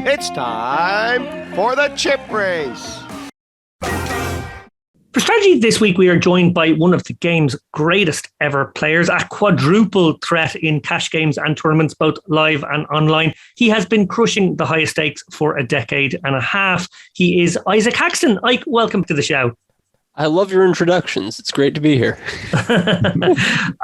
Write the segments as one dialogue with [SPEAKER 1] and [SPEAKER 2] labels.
[SPEAKER 1] It's time for the chip race.
[SPEAKER 2] For strategy this week, we are joined by one of the game's greatest ever players, a quadruple threat in cash games and tournaments, both live and online. He has been crushing the highest stakes for a decade and a half. He is Ike Haxton. Ike, welcome to the show.
[SPEAKER 3] I love your introductions. It's great to be here.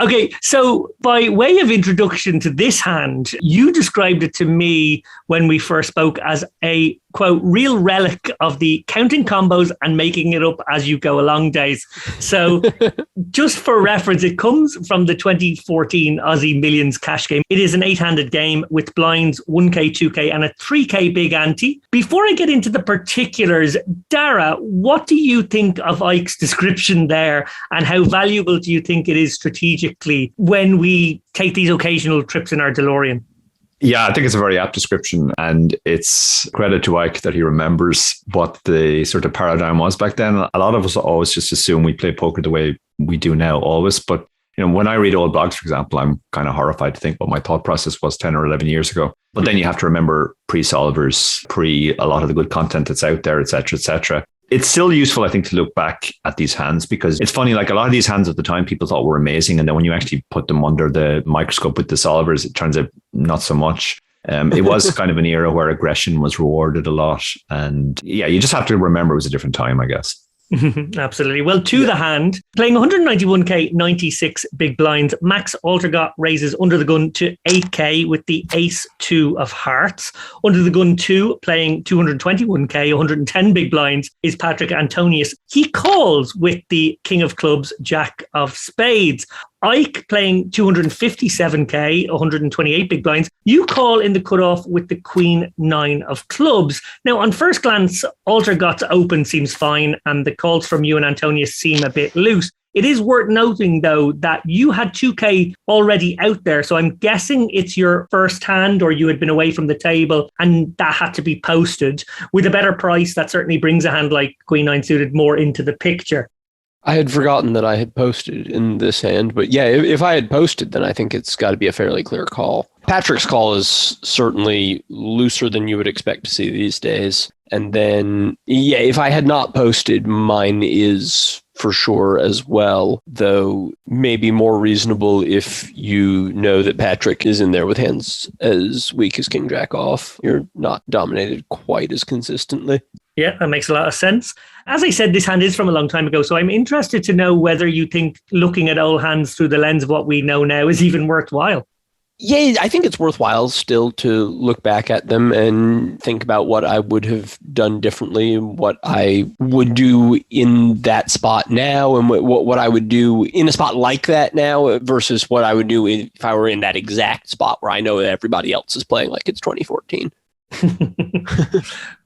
[SPEAKER 2] Okay, so by way of introduction to this hand, you described it to me when we first spoke as a, quote, real relic of the counting combos and making it up as you go along days. So just for reference, it comes from the 2014 Aussie Millions cash game. It is an 8-handed game with blinds 1K, 2K and a 3K big ante. Before I get into the particulars, Dara, what do you think of Ike's description there, and how valuable do you think it is strategically when we take these occasional trips in our DeLorean?
[SPEAKER 4] Yeah, I think it's a very apt description, and it's credit to Ike that he remembers what the sort of paradigm was back then. A lot of us always just assume we play poker the way we do now, always. But when I read old blogs, for example, I'm kind of horrified to think what my thought process was 10 or 11 years ago. But then you have to remember pre-solvers, a lot of the good content that's out there, et cetera, et cetera. It's still useful, I think, to look back at these hands, because it's funny, like a lot of these hands at the time people thought were amazing. And then when you actually put them under the microscope with the solvers, it turns out not so much. It was kind of an era where aggression was rewarded a lot. And yeah, you just have to remember it was a different time, I guess.
[SPEAKER 2] Absolutely. Well, the hand, playing 191k, 96 big blinds, Max Altergott raises under the gun to 8k with the ace-2 of hearts. Under the gun 2, playing 221k, 110 big blinds, is Patrik Antonius. He calls with the king of clubs, jack of spades. Ike playing 257k, 128 big blinds. You call in the cutoff with the queen 9 of clubs. Now, on first glance, Altergott's open seems fine, and the calls from you and Antonius seem a bit loose. It is worth noting, though, that you had 2k already out there. So I'm guessing it's your first hand, or you had been away from the table and that had to be posted. With a better price, that certainly brings a hand like queen 9 suited more into the picture.
[SPEAKER 3] I had forgotten that I had posted in this hand, but yeah, if I had posted, then I think it's got to be a fairly clear call. Patrick's call is certainly looser than you would expect to see these days. And then, yeah, if I had not posted, mine is for sure as well, though maybe more reasonable if you know that Patrik is in there with hands as weak as king jack off. You're not dominated quite as consistently.
[SPEAKER 2] Yeah, that makes a lot of sense. As I said, this hand is from a long time ago, so I'm interested to know whether you think looking at old hands through the lens of what we know now is even worthwhile.
[SPEAKER 3] Yeah, I think it's worthwhile still to look back at them and think about what I would have done differently, what I would do in that spot now, and what I would do in a spot like that now versus what I would do if I were in that exact spot where I know that everybody else is playing like it's 2014.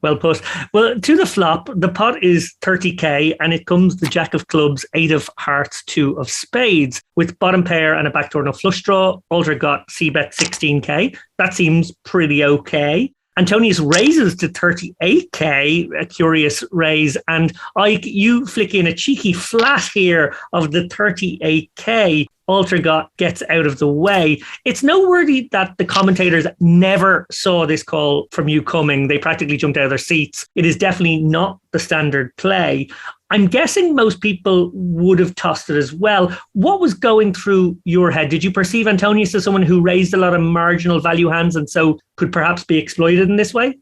[SPEAKER 2] Well put. Well, to the flop, the pot is 30k, and it comes the jack of clubs, 8 of hearts, 2 of spades, with bottom pair and a backdoor no flush draw. Altergott c-bet 16k. That seems pretty okay. Antonius raises to 38k, a curious raise, and Ike, you flick in a cheeky flat here of the 38k. Altergott gets out of the way. It's noteworthy that the commentators never saw this call from you coming. They practically jumped out of their seats. It is definitely not the standard play. I'm guessing most people would have tossed it as well. What was going through your head? Did you perceive Antonius as someone who raised a lot of marginal value hands and so could perhaps be exploited in this way?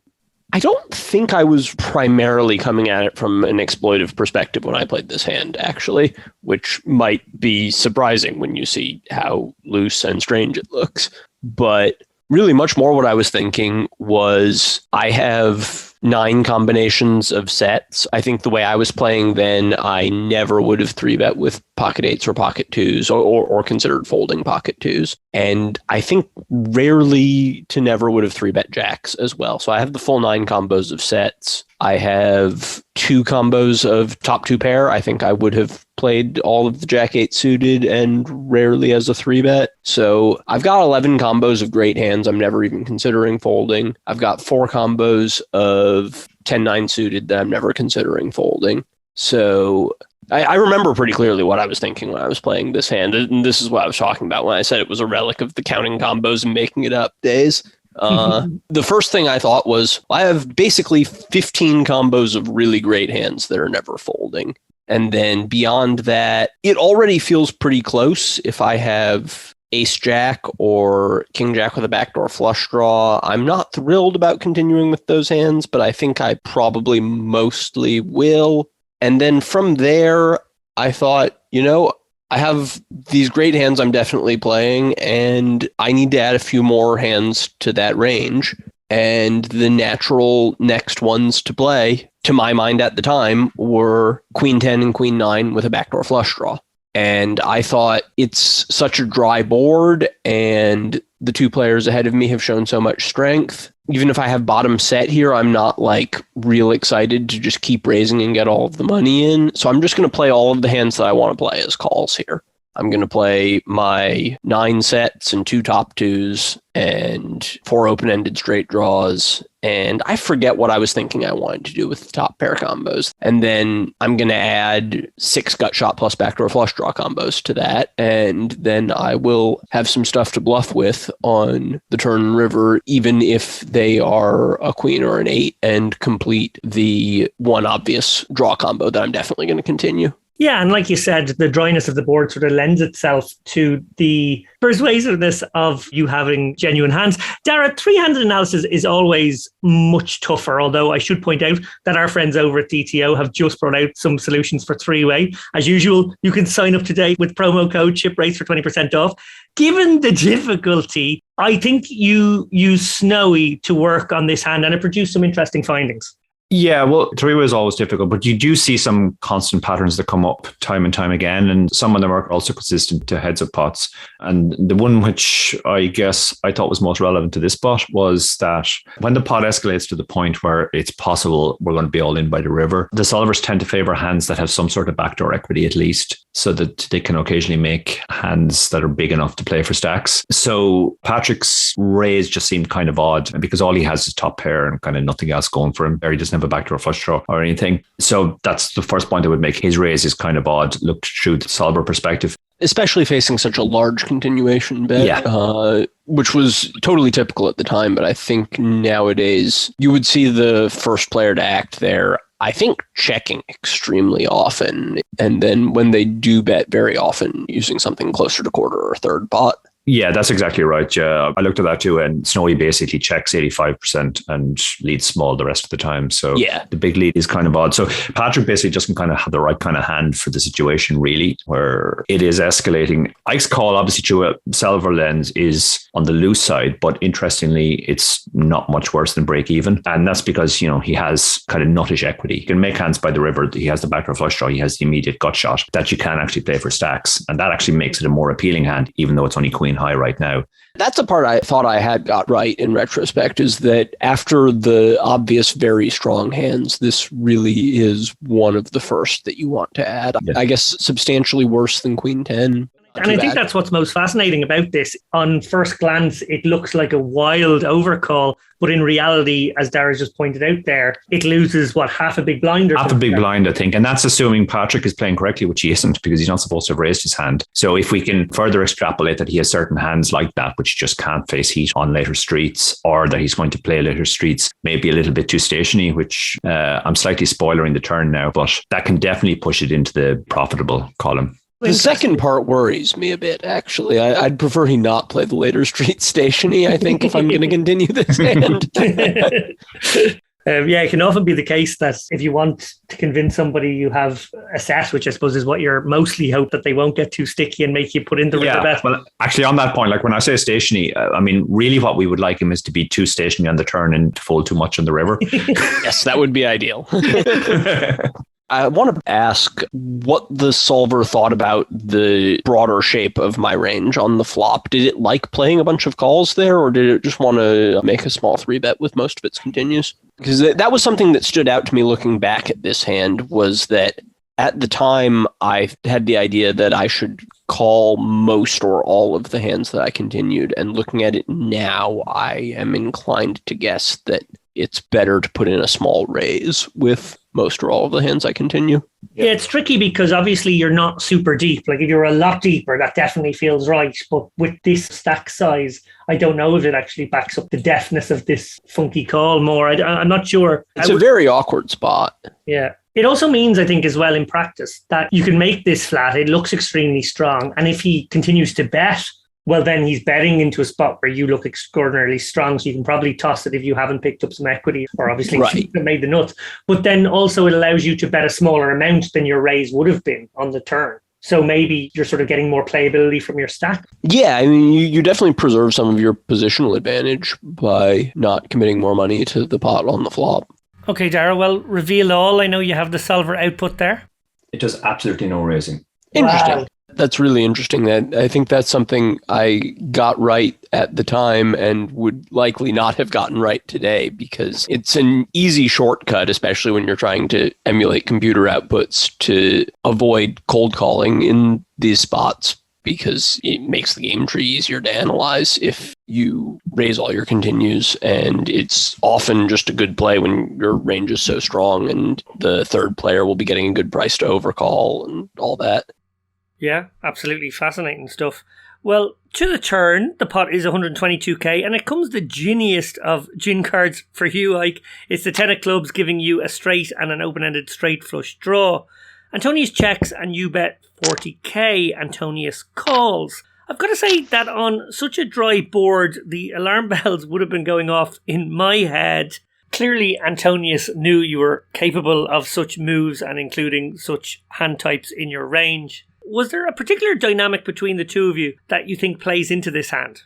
[SPEAKER 3] I don't think I was primarily coming at it from an exploitive perspective when I played this hand, actually, which might be surprising when you see how loose and strange it looks. But really much more what I was thinking was I have 9 combinations of sets. I think the way I was playing then, I never would have 3-bet with pocket 8s or pocket 2s or considered folding pocket 2s. And I think rarely to never would have 3-bet jacks as well. So I have the full 9 combos of sets. I have 2 combos of top 2 pair. I think I would have played all of the jack 8 suited and rarely as a 3-bet. So I've got 11 combos of great hands I'm never even considering folding. I've got 4 combos of 10-9 suited that I'm never considering folding. So I remember pretty clearly what I was thinking when I was playing this hand. And this is what I was talking about when I said it was a relic of the counting combos and making it up days. The first thing I thought was, I have basically 15 combos of really great hands that are never folding. And then beyond that, it already feels pretty close. If I have ace jack or king jack with a backdoor flush draw, I'm not thrilled about continuing with those hands, but I think I probably mostly will. And then from there, I thought, I have these great hands I'm definitely playing, and I need to add a few more hands to that range. And the natural next ones to play, to my mind at the time, were Queen 10 and Queen 9 with a backdoor flush draw. And I thought, it's such a dry board, and the two players ahead of me have shown so much strength. Even if I have bottom set here, I'm not real excited to just keep raising and get all of the money in. So I'm just going to play all of the hands that I want to play as calls here. I'm going to play my 9 sets and 2 top 2s and 4 open-ended straight draws. And I forget what I was thinking I wanted to do with the top pair combos. And then I'm going to add 6 gutshot plus backdoor flush draw combos to that. And then I will have some stuff to bluff with on the turn and river, even if they are a queen or an 8, and complete the one obvious draw combo that I'm definitely going to continue.
[SPEAKER 2] Yeah, and like you said, the dryness of the board sort of lends itself to the persuasiveness of you having genuine hands. Dara, three-handed analysis is always much tougher, although I should point out that our friends over at DTO have just brought out some solutions for three-way. As usual, you can sign up today with promo code CHIPRACE for 20% off. Given the difficulty, I think you use Snowy to work on this hand, and it produced some interesting findings.
[SPEAKER 4] Yeah, well, three-way is always difficult, but you do see some constant patterns that come up time and time again, and some of them are also consistent to heads-up pots. And the one which I guess I thought was most relevant to this spot was that when the pot escalates to the point where it's possible we're going to be all in by the river, the solvers tend to favor hands that have some sort of backdoor equity at least, so that they can occasionally make hands that are big enough to play for stacks. So Patrick's raise just seemed kind of odd, because all he has is top pair and kind of nothing else going for him. Or he doesn't have a backdoor flush draw or anything. So that's the first point I would make. His raise is kind of odd, looked through the solver perspective.
[SPEAKER 3] Especially facing such a large continuation bet, which was totally typical at the time. But I think nowadays you would see the first player to act there, I think, checking extremely often. And then when they do bet, very often using something closer to quarter or third pot.
[SPEAKER 4] Yeah, that's exactly right. Yeah, I looked at that too, and Snowy basically checks 85% and leads small the rest of the time. So yeah, the big lead is kind of odd. So Patrick basically doesn't kind of have the right kind of hand for the situation, really, where it is escalating. Ike's call, obviously, through a solver lens is on the loose side, but interestingly, it's not much worse than break even. And that's because, you know, he has kind of nuttish equity. He can make hands by the river. He has the backdoor flush draw. He has the immediate gut shot that you can actually play for stacks. And that actually makes it a more appealing hand, even though it's only queen high right now.
[SPEAKER 3] That's a part I thought I had got right in retrospect, is that after the obvious very strong hands, this really is one of the first that you want to add. Yeah. I guess substantially worse than Queen 10.
[SPEAKER 2] And I think that's what's most fascinating about this. On first glance, it looks like a wild overcall, but in reality, as Dara just pointed out there, it loses, half a big blind?
[SPEAKER 4] Half a big blind, I think. And that's assuming Patrick is playing correctly, which he isn't, because he's not supposed to have raised his hand. So if we can further extrapolate that he has certain hands like that, which just can't face heat on later streets, or that he's going to play later streets, maybe a little bit too stationy, which I'm slightly spoiling the turn now, but that can definitely push it into the profitable column.
[SPEAKER 3] The second part worries me a bit, actually. I'd prefer he not play the later street stationy, I think, if I'm going to continue this hand.
[SPEAKER 2] It can often be the case that if you want to convince somebody you have a set, which I suppose is what you're mostly hope that they won't get too sticky and make you put in the river bet.
[SPEAKER 4] Well, actually, on that point, like when I say stationary, I mean, really what we would like him is to be too stationary on the turn and to fold too much on the river.
[SPEAKER 3] Yes, that would be ideal. I want to ask what the solver thought about the broader shape of my range on the flop. Did it like playing a bunch of calls there, or did it just want to make a small 3-bet with most of its continues? Because that was something that stood out to me looking back at this hand, was that at the time I had the idea that I should call most or all of the hands that I continued. And looking at it now, I am inclined to guess that it's better to put in a small raise with most or all of the hands I continue.
[SPEAKER 2] Yeah, it's tricky because obviously you're not super deep. Like if you're a lot deeper, that definitely feels right. But with this stack size, I don't know if it actually backs up the deftness of this funky call more. I'm not sure.
[SPEAKER 3] It's a very awkward spot.
[SPEAKER 2] Yeah. It also means, I think, as well in practice that you can make this flat. It looks extremely strong. And if he continues to bet, well, then he's betting into a spot where you look extraordinarily strong. So you can probably toss it if you haven't picked up some equity or obviously right. Made the nuts. But then also it allows you to bet a smaller amount than your raise would have been on the turn. So maybe you're sort of getting more playability from your stack.
[SPEAKER 3] Yeah, I mean, you definitely preserve some of your positional advantage by not committing more money to the pot on the flop.
[SPEAKER 2] Okay, Dara, well, reveal all. I know you have the solver output there.
[SPEAKER 5] It does absolutely no raising.
[SPEAKER 3] Interesting. Wow. That's really interesting. I think that's something I got right at the time and would likely not have gotten right today because it's an easy shortcut, especially when you're trying to emulate computer outputs, to avoid cold calling in these spots because it makes the game tree easier to analyze if you raise all your continues. And it's often just a good play when your range is so strong and the third player will be getting a good price to overcall and all that.
[SPEAKER 2] Yeah, absolutely fascinating stuff. Well, to the turn, the pot is 122k, and it comes the giniest of gin cards for you, Ike. It's the 10 of clubs giving you a straight and an open-ended straight flush draw. Antonius checks, and you bet 40k. Antonius calls. I've got to say that on such a dry board, the alarm bells would have been going off in my head. Clearly, Antonius knew you were capable of such moves and including such hand types in your range. Was there a particular dynamic between the two of you that you think plays into this hand?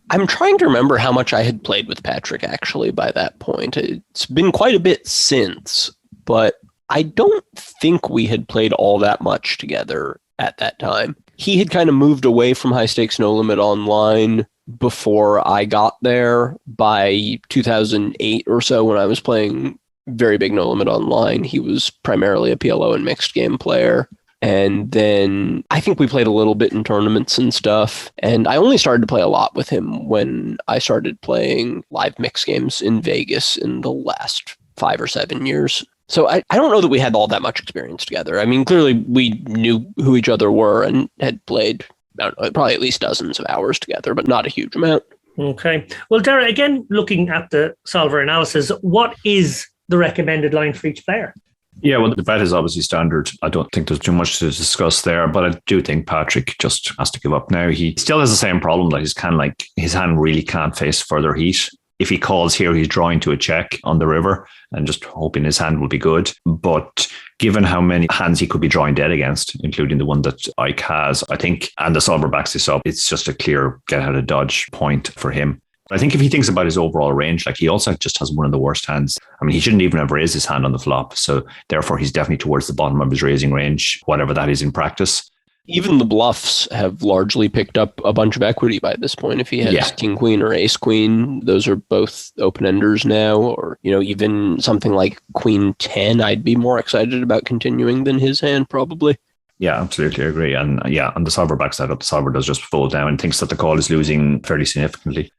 [SPEAKER 3] I'm trying to remember how much I had played with Patrik actually by that point. It's been quite a bit since, but I don't think we had played all that much together at that time. He had kind of moved away from Highstakes No Limit Online before I got there. By 2008 or so, when I was playing very big No Limit Online, he was primarily a PLO and mixed game player. And then I think we played a little bit in tournaments and stuff. And I only started to play a lot with him when I started playing live mix games in Vegas in the last 5 or 7 years. So I don't know that we had all that much experience together. I mean, clearly we knew who each other were and had played, I don't know, probably at least dozens of hours together, but not a huge amount.
[SPEAKER 2] Okay. Well, Dara, again, looking at the solver analysis, what is the recommended line for each player?
[SPEAKER 4] Yeah, well, the bet is obviously standard. I don't think there's too much to discuss there, but I do think Patrik just has to give up now. He still has the same problem that he's kind of like his hand really can't face further heat. If he calls here, he's drawing to a check on the river and just hoping his hand will be good. But given how many hands he could be drawing dead against, including the one that Ike has, I think, and the solver backs this up, it's just a clear get out of dodge point for him. I think if he thinks about his overall range, like he also just has one of the worst hands. I mean, he shouldn't even have raised his hand on the flop. So therefore, he's definitely towards the bottom of his raising range, whatever that is in practice.
[SPEAKER 3] Even the bluffs have largely picked up a bunch of equity by this point. If he has king, queen, or ace, queen, those are both open-enders now. Or, you know, even something like queen 10, I'd be more excited about continuing than his hand, probably.
[SPEAKER 4] Yeah, absolutely agree. And on the solver backs that up, the solver does just fold down and thinks that the call is losing fairly significantly.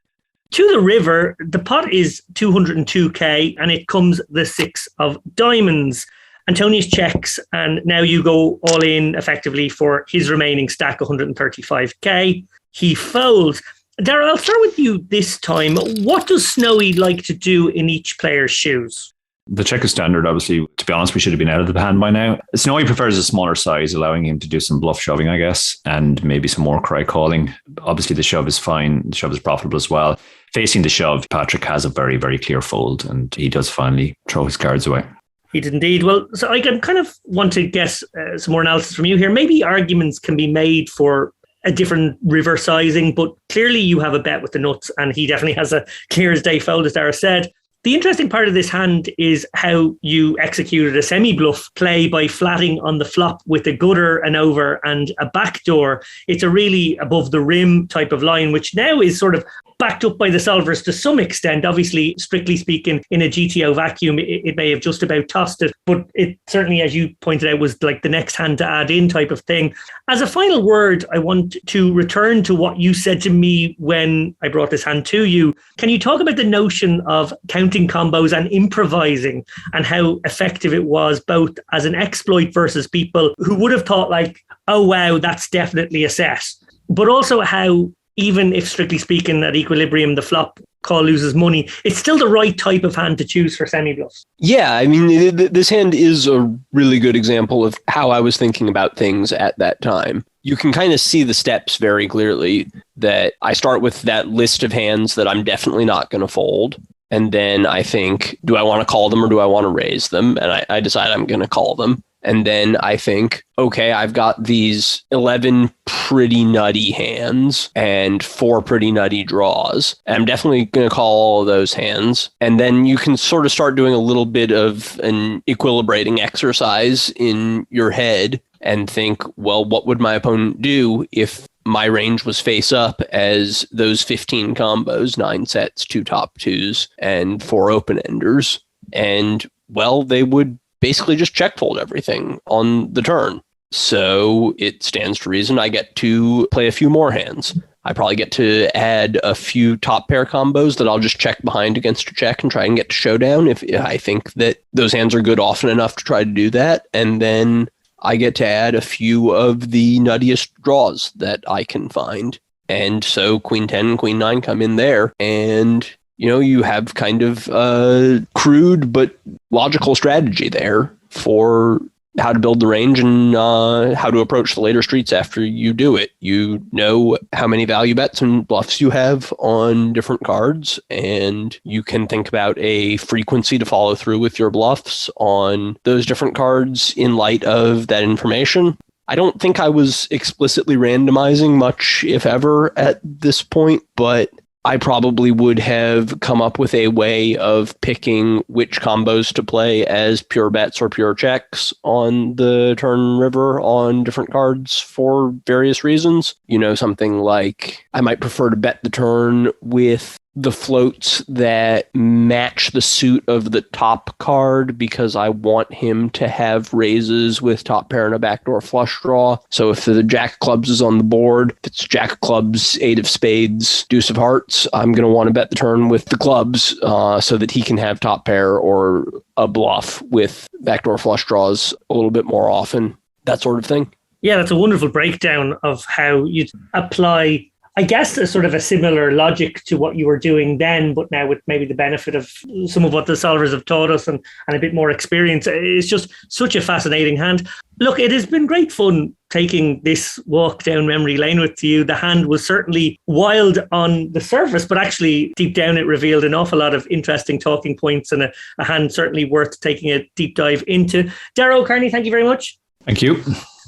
[SPEAKER 2] To the river, the pot is 202k and it comes the 6 of diamonds. Antonius checks and now you go all in effectively for his remaining stack, 135k. He folds. Dara, I'll start with you this time. What does Snowy like to do in each player's shoes?
[SPEAKER 4] The check is standard, obviously. To be honest, we should have been out of the hand by now. Snowy prefers a smaller size, allowing him to do some bluff shoving, I guess, and maybe some more cry calling. Obviously, the shove is fine. The shove is profitable as well. Facing the shove, Patrik has a very, very clear fold, and he does finally throw his cards away.
[SPEAKER 2] He did indeed. Well, so I can kind of want to guess some more analysis from you here. Maybe arguments can be made for a different river sizing, but clearly you have a bet with the nuts, and he definitely has a clear as day fold, as Dara said. The interesting part of this hand is how you executed a semi-bluff play by flatting on the flop with a gutter, an over, and a backdoor. It's a really above the rim type of line, which now is sort of backed up by the solvers to some extent. Obviously, strictly speaking, in a GTO vacuum, it may have just about tossed it, but it certainly, as you pointed out, was like the next hand to add in type of thing. As a final word, I want to return to what you said to me when I brought this hand to you. Can you talk about the notion of counting combos and improvising and how effective it was, both as an exploit versus people who would have thought like, oh, wow, that's definitely a set, but also how, even if strictly speaking at equilibrium, the flop call loses money, it's still the right type of hand to choose for semi-bluffs.
[SPEAKER 3] Yeah, I mean, this hand is a really good example of how I was thinking about things at that time. You can kind of see the steps very clearly, that I start with that list of hands that I'm definitely not going to fold. And then I think, do I want to call them or do I want to raise them? And I decide I'm going to call them. And then I think, okay, I've got these 11 pretty nutty hands and 4 pretty nutty draws. And I'm definitely going to call all of those hands. And then you can sort of start doing a little bit of an equilibrating exercise in your head and think, well, what would my opponent do if my range was face up as those 15 combos, 9 sets, 2 top 2s, and 4 open enders? And, well, they would basically just check fold everything on the turn. So it stands to reason I get to play a few more hands. I probably get to add a few top pair combos that I'll just check behind against a check and try and get to showdown if I think that those hands are good often enough to try to do that. And then I get to add a few of the nuttiest draws that I can find. And so Queen 10, Queen 9 come in there, and you have kind of a crude but logical strategy there for how to build the range and how to approach the later streets after you do it. You know how many value bets and bluffs you have on different cards, and you can think about a frequency to follow through with your bluffs on those different cards in light of that information. I don't think I was explicitly randomizing much, if ever, at this point, but I probably would have come up with a way of picking which combos to play as pure bets or pure checks on the turn river on different cards for various reasons. Something like I might prefer to bet the turn with the floats that match the suit of the top card because I want him to have raises with top pair and a backdoor flush draw. So if the jack of clubs is on the board, if it's jack of clubs, 8 of spades, deuce of hearts, I'm going to want to bet the turn with the clubs so that he can have top pair or a bluff with backdoor flush draws a little bit more often, that sort of thing.
[SPEAKER 2] Yeah, that's a wonderful breakdown of how you apply, I guess, a sort of a similar logic to what you were doing then, but now with maybe the benefit of some of what the solvers have taught us and a bit more experience. It's just such a fascinating hand. Look, it has been great fun taking this walk down memory lane with you. The hand was certainly wild on the surface, but actually deep down it revealed an awful lot of interesting talking points and a hand certainly worth taking a deep dive into. Darragh O'Kearney, thank you very much.
[SPEAKER 4] Thank you.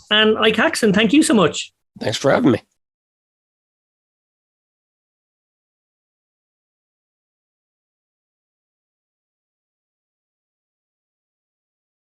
[SPEAKER 2] And Ike Haxton, thank you so much.
[SPEAKER 3] Thanks for having me.